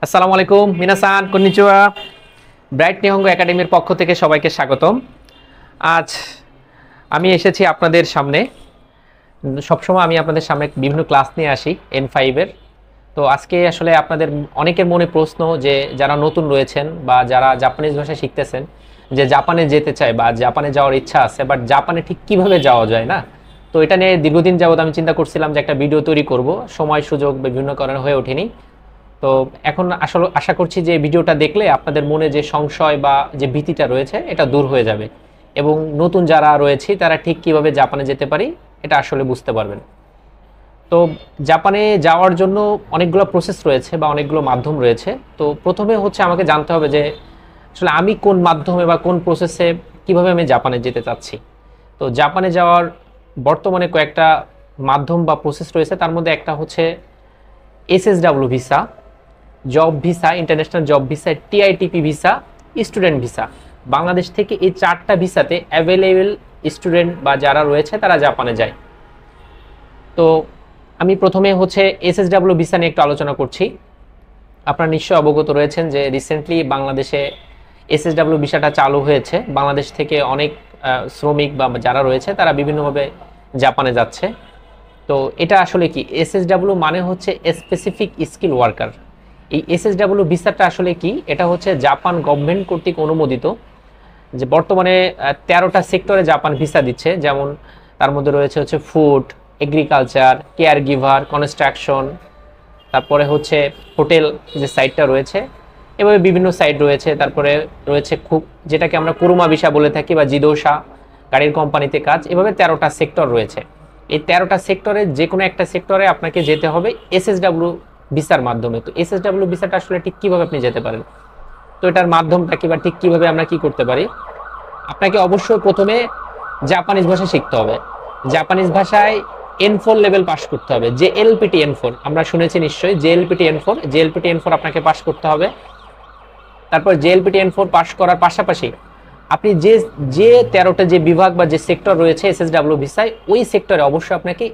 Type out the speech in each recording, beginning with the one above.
আসসালামু আলাইকুম মিনাসান konnichiwa. Bright নিহঙ্গ একাডেমির পক্ষ থেকে সবাইকে স্বাগতম। আজ আমি এসেছি আপনাদের সামনে। সবসময় আমি আপনাদের সামনে বিভিন্ন ক্লাস নিয়ে আসি N5 এর। তো আজকে আসলে আপনাদের অনেকের মনে প্রশ্ন যে যারা নতুন রয়েছেন বা যারা জাপানিজ ভাষা শিখতেছেন, যে জাপানে যেতে চায় বা জাপানে যাওয়ার ইচ্ছা আছে, বাট জাপানে ঠিক কিভাবে যাওয়া যায় না। তো এটা নিয়ে দীর্ঘদিন যাবত আমি চিন্তা করছিলাম যে একটা ভিডিও তৈরি করব, সময় সুযোগ বিভিন্ন কারণে হয়ে ওঠেনি। তো এখন আসলে আশা করছি যে ভিডিওটা দেখলে আপনাদের মনে যে সংশয় বা যে ভীতিটা রয়েছে এটা দূর হয়ে যাবে, এবং নতুন যারা রয়েছে তারা ঠিক কিভাবে জাপানে যেতে পারি এটা আসলে বুঝতে পারবেন। তো জাপানে যাওয়ার জন্য অনেকগুলো প্রসেস রয়েছে বা অনেকগুলো মাধ্যম রয়েছে। তো প্রথমে হচ্ছে আমাকে জানতে হবে যে আসলে আমি কোন মাধ্যমে বা কোন প্রসেসে কিভাবে আমি জাপানে যেতে চাচ্ছি। তো জাপানে যাওয়ার বর্তমানে কয়েকটা মাধ্যম বা প্রসেস রয়েছে, তার মধ্যে একটা হচ্ছে SSW visa, job visa, international job visa, TITP visa, student visa. Bangladesh থেকে এই চারটা ভিসাতে অ্যাভেলেবেল স্টুডেন্ট বা যারা রয়েছে তারা জাপানে যায়। তো আমি প্রথমে হচ্ছে SSW ভিসা নিয়ে একটু আলোচনা করছি। আপনারা নিশ্চয়ই অবগত রয়েছেন যে রিসেন্টলি বাংলাদেশে SSW ভিসাটা চালু হয়েছে। বাংলাদেশ থেকে অনেক শ্রমিক বা যারা রয়েছে তারা বিভিন্নভাবে জাপানে যাচ্ছে। তো এটা আসলে কি, SSW মানে হচ্ছে স্পেসিফিক স্কিল ওয়ার্কার। এই SSW ভিসাটা আসলে কি, এটা হচ্ছে জাপান গভর্নমেন্ট কর্তৃক অনুমোদিত। যে বর্তমানে 13টা সেক্টরে জাপান ভিসা দিচ্ছে, যেমন তার মধ্যে রয়েছে হচ্ছে food, agriculture, care giver, construction, তারপরে হচ্ছে হোটেল যে সাইটটা রয়েছে, এভাবে বিভিন্ন সাইট রয়েছে। তারপরে রয়েছে খুব যেটাকে আমরা কুরুমা ভিসা বলে থাকি বা জিদোসা, গাড়ির কোম্পানিতে কাজ, এভাবে 13টা সেক্টর রয়েছে। এই 13টা সেক্টরে যে কোনো একটা সেক্টরে আপনাকে যেতে হবে SSW ভিসার মাধ্যমে। তো SSW ভিসাটা আসলে ঠিক কীভাবে আপনি যেতে পারেন, তো এটার মাধ্যমটা কি বা ঠিক কীভাবে আমরা কি করতে পারি। আপনাকে অবশ্যই প্রথমে জাপানিজ ভাষা শিখতে হবে। জাপানিজ ভাষায় N4 লেভেল পাস করতে হবে। যে LPT N4 আমরা শুনেছি নিশ্চয়ই, JLPT N4 আপনাকে পাস করতে হবে। তারপর JLPT N4 পাস করার পাশাপাশি আপনি যে যে 13টা যে বিভাগ বা যে সেক্টর রয়েছে SSW ভিসায়, ওই সেক্টরে অবশ্যই আপনাকে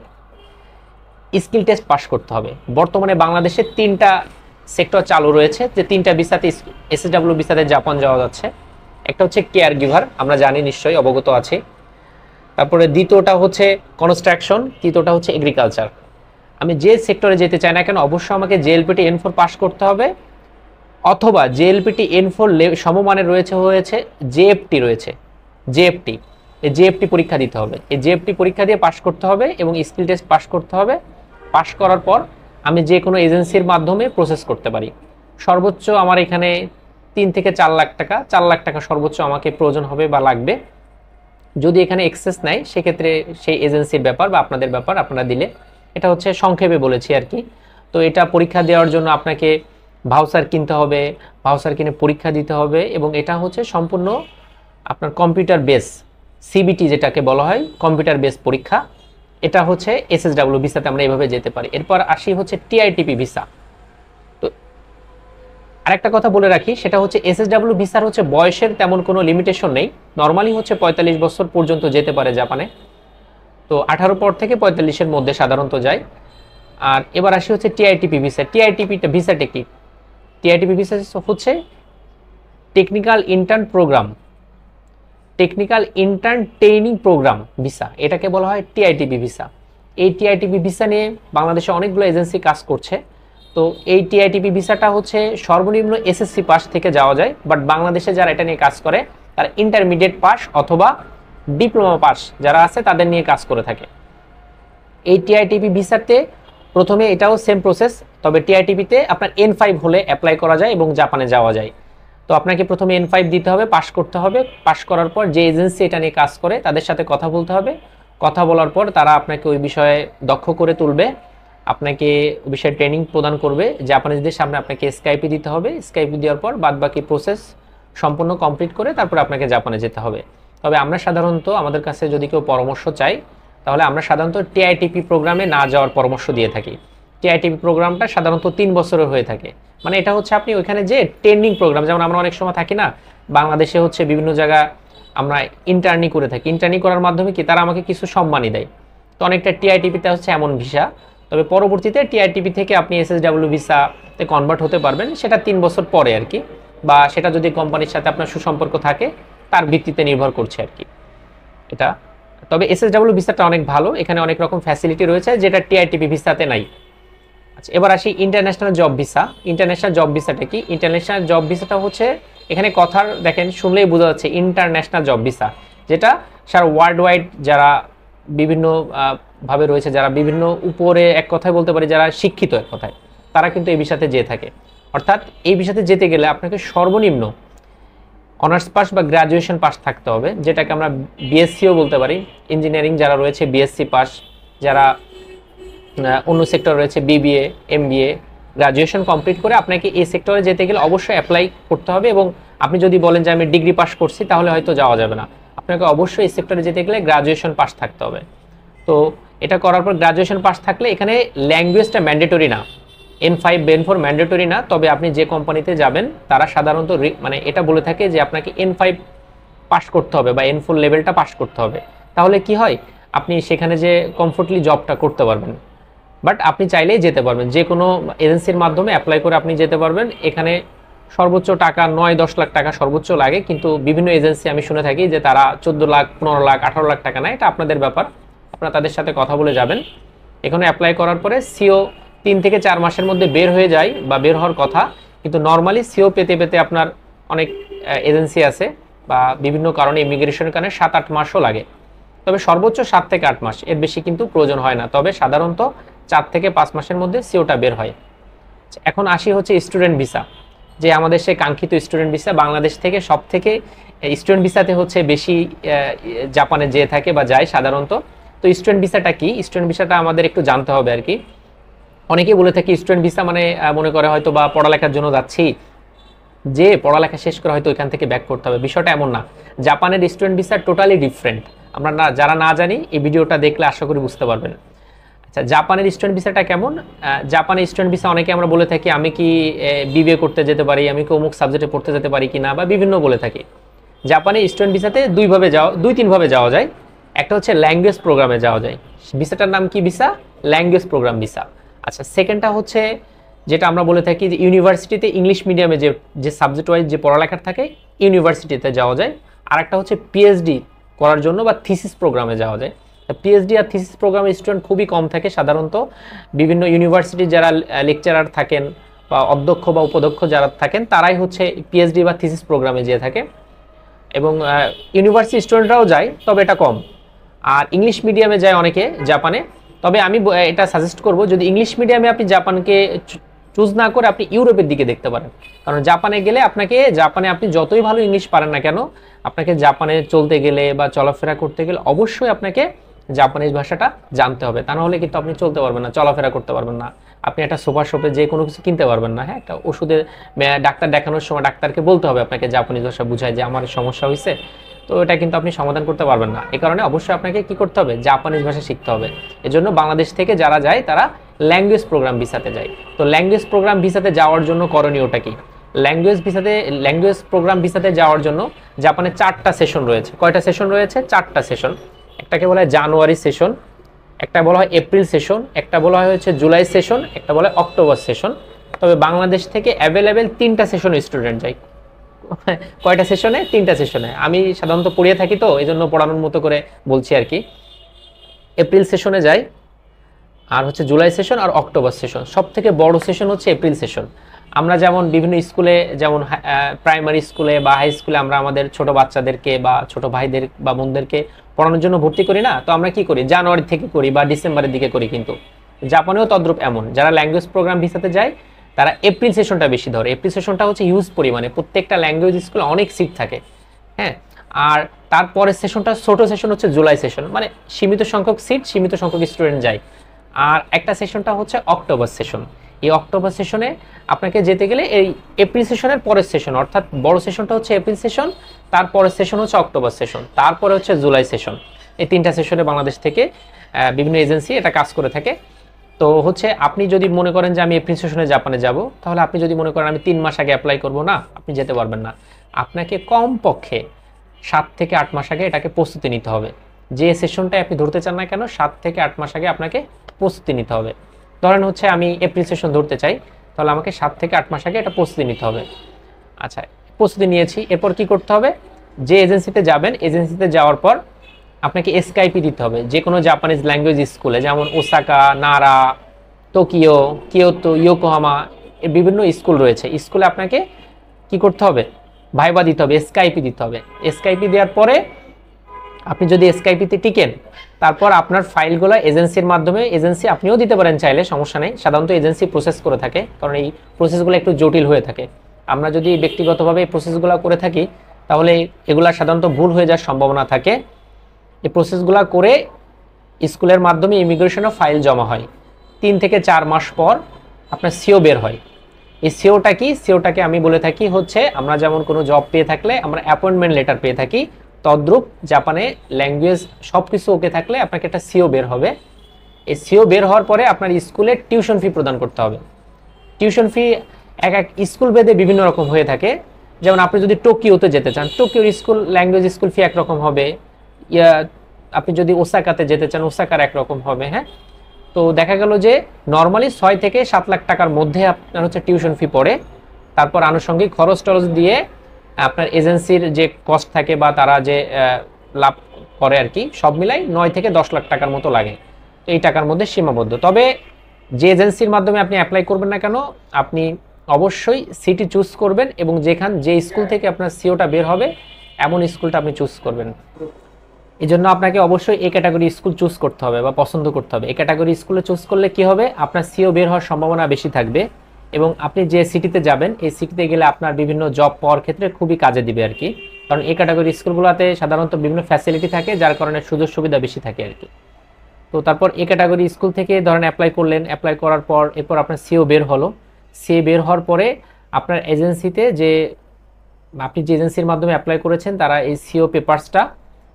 স্কিল টেস্ট পাস করতে হবে। বর্তমানে বাংলাদেশে 3টা সেক্টর চালু রয়েছে, যে 3টা ভিসাতে SSW ভিসাতে জাপান যাওয়া যাচ্ছে। একটা হচ্ছে কেয়ার গিভার, আমরা জানি নিশ্চয়ই অবগত আছি। তারপরে দ্বিতীয়টা হচ্ছে কনস্ট্রাকশন, তৃতীয়টা হচ্ছে এগ্রিকালচার। আমি যে সেক্টরে যেতে চাই না কেন অবশ্যই আমাকে JLPT N4 পাস করতে হবে, অথবা JLPT N4 সমমানের হয়েছে JFT রয়েছে, JFT, এই JFT পরীক্ষা দিতে হবে। এই JFT পরীক্ষা দিয়ে পাস করতে হবে এবং স্কিল টেস্ট পাস করতে হবে। পাস করার পর আমি যে কোনো এজেন্সির মাধ্যমে প্রসেস করতে পারি। সর্বোচ্চ আমার এখানে 3 থেকে 4 লাখ টাকা, 4 লাখ টাকা সর্বোচ্চ আমাকে প্রয়োজন হবে বা লাগবে। যদি এখানে এক্সেস নাই সেক্ষেত্রে সেই এজেন্সির ব্যাপার বা আপনাদের ব্যাপার, আপনারা দিলে। এটা হচ্ছে সংক্ষেপে বলেছি আর কি। তো এটা পরীক্ষা দেওয়ার জন্য আপনাকে ভাউচার কিনতে হবে, ভাউচার কিনে পরীক্ষা দিতে হবে, এবং এটা হচ্ছে সম্পূর্ণ আপনার কম্পিউটার বেস, CBT যেটাকে বলা হয় কম্পিউটার বেস পরীক্ষা। এটা হচ্ছে SSW ভিসাতে আমরা এভাবে যেতে পারি। এরপর আসি হচ্ছে TITP ভিসা। তো আরেকটা কথা বলে রাখি, সেটা হচ্ছে SSW ভিসার হচ্ছে বয়সের তেমন কোনো লিমিটেশন নেই। নর্মালি হচ্ছে 45 বছর পর্যন্ত যেতে পারে জাপানে। তো 18 পর থেকে 45-এর মধ্যে সাধারণত যায়। আর এবার আসি হচ্ছে TITP ভিসা। TITP ভিসাটা কি? TITP ভিসা হচ্ছে technical intern program, technical intern training program visa, এটাকে বলা হয় TITP ভিসা। এই TITP ভিসা নিয়ে বাংলাদেশে অনেকগুলো এজেন্সি কাজ করছে। তো এই TITP ভিসাটা হচ্ছে সর্বনিম্ন SSC পাস থেকে যাওয়া যায়, বাট বাংলাদেশে যারা এটা নিয়ে কাজ করে তারা ইন্টারমিডিয়েট পাস অথবা ডিপ্লোমা পাস যারা আছে তাদের নিয়ে কাজ করে থাকে। এই TITP ভিসাতে প্রথমে এটাও সেম প্রসেস, তবে TITP-তে আপনার N5 হলে অ্যাপ্লাই করা যায় এবং জাপানে যাওয়া যায়। তো আপনাকে প্রথমে N5 দিতে হবে, পাস করতে হবে। পাস করার পর যে এজেন্সি এটা নিয়ে কাজ করে তাদের সাথে কথা বলতে হবে। কথা বলার পর তারা আপনাকে ওই বিষয়ে দক্ষ করে তুলবে, আপনাকে ওই বিষয়ে ট্রেনিং প্রদান করবে। জাপানিজদের সামনে আপনাকে স্কাইপি দিতে হবে। স্কাইপি দেওয়ার পর বাদবাকি প্রসেস সম্পূর্ণ কমপ্লিট করে তারপর আপনাকে জাপানে যেতে হবে। তবে আমরা সাধারণত আমাদের কাছে যদি কেউ পরামর্শ চাই তাহলে আমরা সাধারণত TITP প্রোগ্রামে না যাওয়ার পরামর্শ দিয়ে থাকি। TITP প্রোগ্রামটা সাধারণত 3 বছরের হয়ে থাকে। মানে এটা হচ্ছে আপনি ওইখানে যে ট্রেনিং প্রোগ্রাম, যেমন আমরা অনেক সময় থাকি না বাংলাদেশে হচ্ছে বিভিন্ন জায়গা আমরা ইন্টার্নি করে থাকি। ইন্টার্নি করার মাধ্যমে কি তারা আমাকে কিছু সম্মানই দেয়। তো অনেকটা TITP-তে হচ্ছে এমন ভিসা। তবে পরবর্তীতে TITP থেকে আপনি SSW ভিসা তে কনভার্ট হতে পারবেন, সেটা 3 বছর পরে আর কি, বা সেটা যদি কোম্পানির সাথে আপনার সুসম্পর্ক থাকে তার ভিত্তিতে নির্ভর করছে আর কি এটা। তবে এসএসডব্লিউ ভিসাটা অনেক ভালো, এখানে অনেক রকম ফ্যাসিলিটি রয়েছে যেটা টিআইটিপি ভিসাতে নাই। আচ্ছা, এবার আসি international job visa. International job ভিসাটা কি? ইন্টারন্যাশনাল জব ভিসাটা হচ্ছে, এখানে কথার দেখেন শুনলেই বোঝা যাচ্ছে ইন্টারন্যাশনাল জব ভিসা, যেটা সারা ওয়ার্ল্ড ওয়াইড যারা বিভিন্ন ভাবে রয়েছে, যারা বিভিন্ন উপরে এক কথায় বলতে পারি যারা শিক্ষিত এক কথায়, তারা কিন্তু এই ভিসাতে যেয়ে থাকে। অর্থাৎ এই ভিসাতে যেতে গেলে আপনাকে সর্বনিম্ন অনার্স পাস বা গ্র্যাজুয়েশন পাস থাকতে হবে, যেটাকে আমরা বিএসসিও বলতে পারি। ইঞ্জিনিয়ারিং যারা রয়েছে বিএসসি পাস, যারা অন্য সেক্টর রয়েছে বিবিএ, এমবিএ, গ্র্যাজুয়েশন কমপ্লিট করে আপনাকে এই সেক্টরে যেতে গেলে অবশ্যই অ্যাপ্লাই করতে হবে। এবং আপনি যদি বলেন যে আমি ডিগ্রি পাস করছি, তাহলে হয়তো যাওয়া যাবে না, আপনাকে অবশ্যই এই সেক্টরে যেতে গেলে গ্র্যাজুয়েশন পাস থাকতে হবে। তো এটা করার পর গ্র্যাজুয়েশন পাস থাকলে এখানে ল্যাঙ্গুয়েজটা ম্যান্ডেটরি না, N5 N4 ম্যান্ডেটরি না, তবে আপনি যে কোম্পানিতে যাবেন তারা সাধারণত মানে এটা বলে থাকে যে আপনাকে N5 পাস করতে হবে বা N4 লেভেলটা পাস করতে হবে। তাহলে কি হয়, আপনি সেখানে যে কমফোর্টলি জবটা করতে পারবেন। বাট আপনি চাইলেই যেতে পারবেন, যে কোনো এজেন্সির মাধ্যমে অ্যাপ্লাই করে আপনি যেতে পারবেন। এখানে সর্বোচ্চ টাকা 9-10 লাখ টাকা সর্বোচ্চ লাগে, কিন্তু বিভিন্ন এজেন্সি আমি শুনে থাকি যে তারা 14 লাখ, 15 লাখ, 18 লাখ টাকা নেয়। এটা আপনাদের ব্যাপার, আপনারা তাদের সাথে কথা বলে যাবেন। এখানে অ্যাপ্লাই করার পরে সিও 3 থেকে 4 মাসের মধ্যে বের হয়ে যায় বা বের হওয়ার কথা, কিন্তু নর্মালি সিও পেতে পেতে আপনার অনেক এজেন্সি আছে বা বিভিন্ন কারণে ইমিগ্রেশনের কারণে 7-8 মাসও লাগে। তবে সর্বোচ্চ 7 থেকে 8 মাস, এর বেশি কিন্তু প্রয়োজন হয় না। তবে সাধারণত 4 থেকে 5 মাসের মধ্যে সিওটা বের হয়। এখন আসি হচ্ছে স্টুডেন্ট ভিসা, যে আমাদের সেই কাঙ্ক্ষিত স্টুডেন্ট ভিসা। বাংলাদেশ থেকে সব থেকে স্টুডেন্ট ভিসাতে হচ্ছে বেশি জাপানে যেয়ে থাকে বা যায় সাধারণত। তো স্টুডেন্ট ভিসাটা কি? স্টুডেন্ট ভিসাটা আমাদের একটু জানতে হবে আর কি। অনেকেই বলে থাকি স্টুডেন্ট ভিসা মানে মনে করে হয়তো বা পড়ালেখার জন্য যাচ্ছি, যে পড়ালেখা শেষ করে হয়তো ওইখান থেকে ব্যাক করতে হবে, বিষয়টা এমন না। জাপানের স্টুডেন্ট ভিসা টোটালি ডিফারেন্ট। আমরা যারা না জানি এই ভিডিওটা দেখলে আশা করি বুঝতে পারবেন। আচ্ছা, জাপানের স্টুডেন্ট ভিসাটা কেমন? জাপানের স্টুডেন্ট ভিসা অনেকে আমরা বলে থাকি আমি কি বিবিএ করতে যেতে পারি, আমি কি অমুক সাবজেক্টে পড়তে যেতে পারি কিনা, বা বিভিন্ন বলে থাকি। জাপানের স্টুডেন্ট ভিসাতে 2-3 ভাবে যাওয়া যায়। একটা হচ্ছে ল্যাঙ্গুয়েজ প্রোগ্রামে যাওয়া যায়, ভিসাটার নাম কি? Visa language program visa. আচ্ছা, সেকেন্ডটা হচ্ছে যেটা আমরা বলে থাকি যে ইউনিভার্সিটিতে ইংলিশ মিডিয়ামে যে সাবজেক্ট ওয়াইজ যে পড়ালেখার থাকে, ইউনিভার্সিটিতে যাওয়া যায়। আর একটা হচ্ছে পিএইচডি করার জন্য বা থিসিস প্রোগ্রামে যাওয়া যায়। পিএইচডি আর থিসিস প্রোগ্রামের স্টুডেন্ট খুবই কম থাকে সাধারণত। বিভিন্ন ইউনিভার্সিটির যারা লেকচারার থাকেন বা অধ্যক্ষ বা উপাধ্যক্ষ যারা থাকেন, তারাই হচ্ছে পিএইচডি বা থিসিস প্রোগ্রামে যেয়ে থাকে। এবং ইউনিভার্সিটি স্টুডেন্টরাও যায়, তবে এটা কম। আর ইংলিশ মিডিয়ামে যায় অনেকে জাপানে। তবে আমি এটা সাজেস্ট করব, যদি ইংলিশ মিডিয়ামে আপনি জাপানকে চুজ না করে আপনি ইউরোপের দিকে দেখতে পারেন। কারণ জাপানে গেলে জাপানে আপনি যতই ভালো ইংলিশ পারেন না কেন, আপনাকে জাপানে চলতে গেলে বা চলাফেরা করতে গেলে অবশ্যই আপনাকে জাপানিজ ভাষাটা জানতে হবে। তা নাহলে কিন্তু আপনি চলতে পারবেন না, চলাফেরা করতে পারবেন না। আপনি একটা সুপার শপে যে কোনো কিছু কিনতে পারবেন না। হ্যাঁ, একটা ওষুধের ডাক্তার দেখানোর সময় ডাক্তারকে বলতে হবে আপনাকে জাপানিজ ভাষা বুঝায় যে আমার সমস্যা হয়েছে, তো এটা কিন্তু আপনি সমাধান করতে পারবেন না। এই কারণে অবশ্যই আপনাকে কি করতে হবে? জাপানিজ ভাষা শিখতে হবে। এজন্য বাংলাদেশ থেকে যারা যায় তারা ল্যাঙ্গুয়েজ প্রোগ্রাম ভিসাতে যায়। তো ল্যাঙ্গুয়েজ প্রোগ্রাম ভিসাতে যাওয়ার জন্য করণীয়টা কি? ল্যাঙ্গুয়েজ প্রোগ্রাম ভিসাতে যাওয়ার জন্য জাপানে 4টা সেশন রয়েছে। কয়টা সেশন রয়েছে? 4টা সেশন। একটাকে বলা হয় জানুয়ারি সেশন, একটা বলা হয় এপ্রিল সেশন, একটা বলা হয় হচ্ছে জুলাই সেশন, একটা বলা হয় অক্টোবর সেশন। তবে বাংলাদেশ থেকে অ্যাভেলেবেল 3টা সেশন স্টুডেন্ট যায়। কয়টা সেশনে? 3টা সেশনে। আমি সাধারণত পড়িয়ে থাকি, তো এই জন্য পড়ানোর মতো করে বলছি আর কি। এপ্রিল সেশনে যাই, আর হচ্ছে জুলাই সেশন আর অক্টোবর সেশন। সব থেকে বড় সেশন হচ্ছে এপ্রিল সেশন। আমরা যেমন বিভিন্ন স্কুলে, যেমন প্রাইমারি স্কুলে বা হাই স্কুলে আমরা আমাদের ছোট বাচ্চাদেরকে বা ছোট ভাইদের বা বোনদেরকে পড়ানোর জন্য ভর্তি করি না, তো আমরা কি করি? জানুয়ারি থেকে করি বা ডিসেম্বরের দিকে করি। কিন্তু জাপানেও তদ্রূপ এমন। যারা ল্যাঙ্গুয়েজ প্রোগ্রাম ভিসাতে যায় তারা এপ্রিল সেশনটা বেশি ধরে। এপ্রিল সেশনটা হচ্ছে হিউজ পরিমাণে, প্রত্যেকটা ল্যাঙ্গুয়েজ স্কুলে অনেক সিট থাকে। হ্যাঁ, আর তারপরের সেশনটা ছোট সেশন হচ্ছে জুলাই সেশন, মানে সীমিত সংখ্যক সিট, সীমিত সংখ্যক স্টুডেন্ট যায়। আর একটা সেশনটা হচ্ছে অক্টোবর সেশন। এই অক্টোবর সেশনে আপনাকে যেতে গেলে এই এপ্রিল সেশনের পরের সেশন, অর্থাৎ বড় সেশনটা হচ্ছে এপ্রিল সেশন, তারপরের সেশন হচ্ছে অক্টোবর সেশন, তারপরে হচ্ছে জুলাই সেশন। এই 3টা সেশনে বাংলাদেশ থেকে বিভিন্ন এজেন্সি এটা কাজ করে থাকে। তো হচ্ছে আপনি যদি মনে করেন যে আমি এপ্রিল সেশনে জাপানে যাব, তাহলে আপনি যদি মনে করেন আমি 3 মাস আগে অ্যাপ্লাই করব, না, আপনি যেতে পারবেন না। আপনাকে কমপক্ষে 7 থেকে 8 মাস আগে এটাকে প্রস্তুতি নিতে হবে। যে সেশনটাই আপনি ধরতে চান না কেন, 7 থেকে 8 মাস আগে আপনাকে প্রস্তুতি নিতে হবে। ধরেন হচ্ছে আমি এপ্রিল সেশন ধরতে চাই, তাহলে আমাকে 7 থেকে 8 মাস আগে এটা প্রস্তুতি নিতে হবে। আচ্ছা, প্রস্তুতি নিয়েছি, এরপর কি করতে হবে, যে এজেন্সিতে যাবেন এজেন্সিতে যাওয়ার পর আপনাকে এসকাইপি দিতে হবে যে কোনো জাপানিজ ল্যাঙ্গুয়েজ স্কুলে, যেমন ওসাকা, নারা, টোকিও, কিয়োতো, ইয়োকোহামা, এর বিভিন্ন স্কুল রয়েছে। স্কুলে আপনাকে কি করতে হবে, ভাইবা দিতে হবে, এসকাইপি দিতে হবে। এসকাইপি দেওয়ার পরে আপনি যদি এসকাইপিতে টিকেন, তারপর আপনার ফাইলগুলো এজেন্সির মাধ্যমে, এজেন্সি আপনিও দিতে পারেন চাইলে, সমস্যা নেই, সাধারণত এজেন্সি প্রসেস করে থাকে, কারণ এই প্রসেসগুলো একটু জটিল হয়ে থাকে। আমরা যদি ব্যক্তিগতভাবে এই প্রসেসগুলো করে থাকি তাহলে এগুলা সাধারণত ভুল হয়ে যাওয়ার সম্ভাবনা থাকে। এই প্রসেসগুলো করে স্কুলের মাধ্যমে ইমিগ্রেশনে ফাইল জমা হয়। 3 থেকে 4 মাস পর আপনার সিও বের হয়। এই সিওটা কি, সিওটাকে আমি বলে থাকি হচ্ছে, আমরা যেমন কোনো জব পেয়ে থাকলে আমরা অ্যাপয়েন্টমেন্ট লেটার পেয়ে থাকি, তদ্রূপ জাপানে ল্যাঙ্গুয়েজ সব কিছু ওকে থাকলে আপনাকে একটা সিও বের হবে। এই সিও বের হওয়ার পরে আপনার স্কুলে টিউশন ফি প্রদান করতে হবে। টিউশন ফি এক এক স্কুল ভেদে বিভিন্ন রকম হয়ে থাকে। যেমন আপনি যদি টোকিওতে যেতে চান, টোকিওর স্কুল ল্যাঙ্গুয়েজ স্কুল ফি একরকম হবে, আপনি যদি ওসাকাতে যেতে চান ওসাকার একরকম হবে। হ্যাঁ, তো দেখা গেল যে নর্মালি 6 থেকে 7 লাখ টাকার মধ্যে আপনার হচ্ছে টিউশন ফি পড়ে। তারপর আনুষঙ্গিক খরচ টরচ দিয়ে আপনার এজেন্সির যে কস্ট থাকে বা তারা যে লাভ করে আর কি, সব মিলাই 9 থেকে 10 লাখ টাকার মতো লাগে। তো এই টাকার মধ্যে সীমাবদ্ধ। তবে যে এজেন্সির মাধ্যমে আপনি অ্যাপ্লাই করবেন না কেন, আপনি অবশ্যই সিটি চুজ করবেন এবং যে স্কুল থেকে আপনার সিওটা বের হবে এমন স্কুলটা আপনি চুজ করবেন। এই জন্য আপনাকে অবশ্যই এ ক্যাটাগরি স্কুল চুজ করতে হবে বা পছন্দ করতে হবে। এ ক্যাটাগরি স্কুলে চুজ করলে কি হবে, আপনার সিও বের হওয়ার সম্ভাবনা বেশি থাকবে এবং আপনি যে সিটিতে যাবেন এই সিটিতে গেলে আপনার বিভিন্ন জব পাওয়ার ক্ষেত্রে খুবই কাজে দিবে আর কি। কারণ এই ক্যাটাগরি স্কুলগুলোতে সাধারণত বিভিন্ন ফ্যাসিলিটি থাকে, যার কারণে সুযোগ সুবিধা বেশি থাকে আর কি। তো তারপর এই ক্যাটাগরি স্কুল থেকে ধরেন অ্যাপ্লাই করলেন, অ্যাপ্লাই করার পর এরপর আপনার সিও বের হলো। সিও বের হওয়ার পরে আপনার এজেন্সিতে আপনি যে এজেন্সির মাধ্যমে অ্যাপ্লাই করেছেন তারা এই সিও পেপারসটা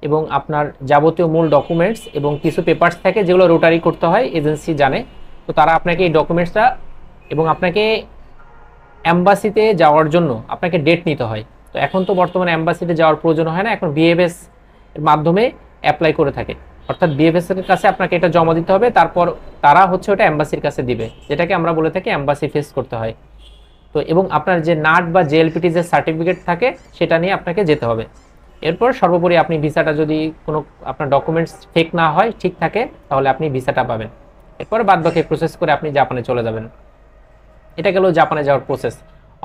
এবং আপনার যাবতীয় মূল ডকুমেন্টস এবং কিছু পেপারস থাকে যেগুলো রোটারি করতে হয়, এজেন্সি জানে। তো তারা আপনাকে এই ডকুমেন্টসটা এবং আপনাকে অ্যাম্বাসিতে যাওয়ার জন্য আপনাকে ডেট নিতে হয়। তো এখন তো বর্তমানে অ্যাম্বাসিতে যাওয়ার প্রয়োজন হয় না, এখন বিএফএস এর মাধ্যমে অ্যাপ্লাই করে থাকে। অর্থাৎ বিএফএস এর কাছে আপনাকে এটা জমা দিতে হবে, তারপর তারা হচ্ছে ওটা অ্যাম্বাসির কাছে দিবে, যেটাকে আমরা বলে থাকি অ্যাম্বাসি ফেস করতে হয়। তো এবং আপনার যে নাট বা জেএলপিটি যে সার্টিফিকেট থাকে সেটা নিয়ে আপনাকে যেতে হবে। এরপর সর্বোপরি আপনি ভিসাটা যদি কোনো আপনার ডকুমেন্টস ফেক না হয়, ঠিক থাকে, তাহলে আপনি ভিসাটা পাবেন। এরপর বাদবাকি প্রসেস করে আপনি জাপানে চলে যাবেন। এটা গেল জাপানে যাওয়ার প্রসেস।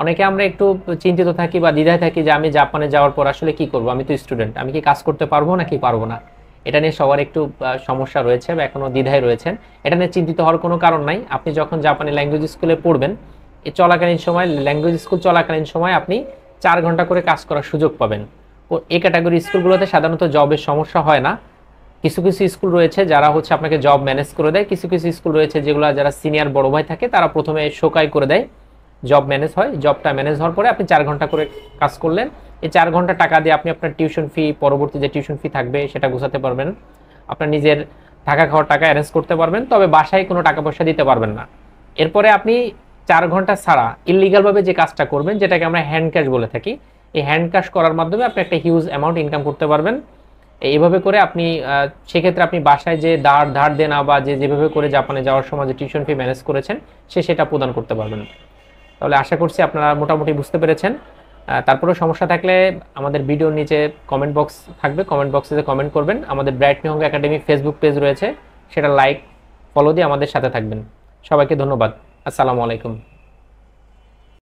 অনেকে আমরা একটু চিন্তিত থাকি বা দ্বিধায় থাকি যে আমি জাপানে যাওয়ার পর আসলে কি করব, আমি তো স্টুডেন্ট, আমি কি কাজ করতে পারবো নাকি পারবো না। এটা নিয়ে সবার একটু সমস্যা রয়েছে বা এখনো দ্বিধায় রয়েছেন। এটা নিয়ে চিন্তিত হওয়ার কোনো কারণ নাই। আপনি যখন জাপানি ল্যাঙ্গুয়েজ স্কুলে পড়বেন, এই চলাকালীন সময়, ল্যাঙ্গুয়েজ স্কুল চলাকালীন সময় আপনি 4 ঘন্টা করে কাজ করার সুযোগ পাবেন। ও এই ক্যাটাগরি স্কুলগুলোতে সাধারণত জবের সমস্যা হয় না। কিছু কিছু স্কুল রয়েছে যারা হচ্ছে আপনাকে জব ম্যানেজ করে দেয়, কিছু কিছু স্কুল রয়েছে যেগুলো যারা সিনিয়র বড় ভাই থাকে তারা প্রথমে শোকাই করে দেয়, জব ম্যানেজ হয়। জবটা ম্যানেজ হওয়ার পরে আপনি 4 ঘন্টা করে কাজ করলেন, এই 4 ঘন্টা টাকা দিয়ে আপনি আপনার টিউশন ফি, পরবর্তী যে টিউশন ফি থাকবে সেটা গোছাতে পারবেন, আপনার নিজের থাকা খাওয়ার টাকা অ্যারেঞ্জ করতে পারবেন, তবে বাসায় কোনো টাকা পয়সা দিতে পারবেন না। এরপরে আপনি 4 ঘন্টা ছাড়া ইললিগালভাবে যে কাজটা করবেন, যেটাকে আমরা হ্যান্ড ক্যাশ বলে থাকি, এই হ্যান্ড ক্যাশ করার মাধ্যমে আপনি একটা হিউজ অ্যামাউন্ট ইনকাম করতে পারবেন। এইভাবে করে আপনি সেক্ষেত্রে আপনি বাসায় যে ধার দেনা বা যেভাবে করে জাপানে যাওয়ার সময় যে টিউশন ফি ম্যানেজ করেছেন সেটা প্রদান করতে পারবেন। তাহলে আশা করছি আপনারা মোটামুটি বুঝতে পেরেছেন। তারপরেও সমস্যা থাকলে আমাদের ভিডিওর নিচে কমেন্ট বক্স থাকবে, কমেন্ট বক্সে কমেন্ট করবেন। আমাদের ব্রাইট নিহঙ্গ একাডেমি ফেসবুক পেজ রয়েছে, সেটা লাইক ফলো দিয়ে আমাদের সাথে থাকবেন। সবাইকে ধন্যবাদ। আসসালামু আলাইকুম।